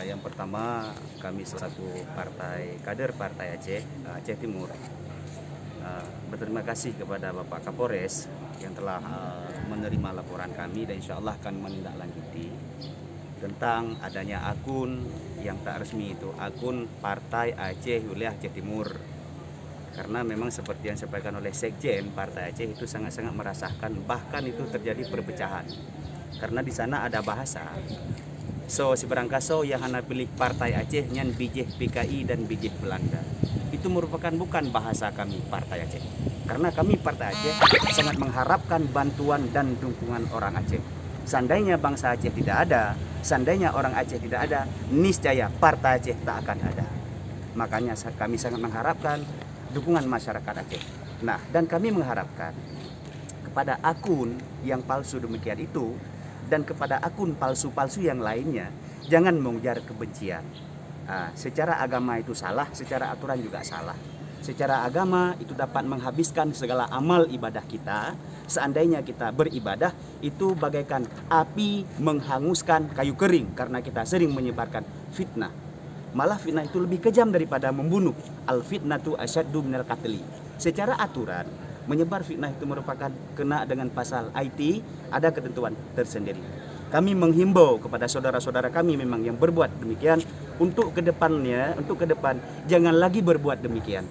Yang pertama, kami selaku kader Partai Aceh, Aceh Timur, berterima kasih kepada Bapak Kapolres yang telah menerima laporan kami dan insya Allah akan menindaklanjuti tentang adanya akun yang tak resmi, itu akun Partai Aceh Wilayah Aceh Timur. Karena memang seperti yang disampaikan oleh Sekjen Partai Aceh itu sangat-sangat merasakan, bahkan itu terjadi perpecahan. Karena di sana ada bahasa. So seberangkaso yang hana pilih Partai Aceh nyan bijih PKI dan bijih Belanda. Itu merupakan bukan bahasa kami Partai Aceh. Karena kami Partai Aceh sangat mengharapkan bantuan dan dukungan orang Aceh. Seandainya bangsa Aceh tidak ada, seandainya orang Aceh tidak ada, niscaya Partai Aceh tak akan ada. Makanya kami sangat mengharapkan dukungan masyarakat Aceh. Nah, dan kami mengharapkan kepada akun yang palsu demikian itu dan kepada akun palsu-palsu yang lainnya, jangan mengujar kebencian. Secara agama itu salah, secara aturan juga salah. Secara agama itu dapat menghabiskan segala amal ibadah kita. Seandainya kita beribadah, itu bagaikan api menghanguskan kayu kering karena kita sering menyebarkan fitnah. Malah fitnah itu lebih kejam daripada membunuh. Al fitnatu asyaddu minal qatli. Secara aturan, menyebar fitnah itu merupakan kena dengan pasal IT, ada ketentuan tersendiri. Kami menghimbau kepada saudara-saudara kami memang yang berbuat demikian untuk ke depan jangan lagi berbuat demikian.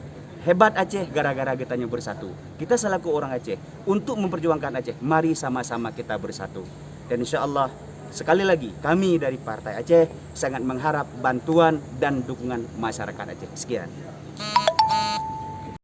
Hebat Aceh gara-gara kitanya bersatu. Kita selaku orang Aceh untuk memperjuangkan Aceh, mari sama-sama kita bersatu. Dan insya Allah sekali lagi kami dari Partai Aceh sangat mengharap bantuan dan dukungan masyarakat Aceh. Sekian.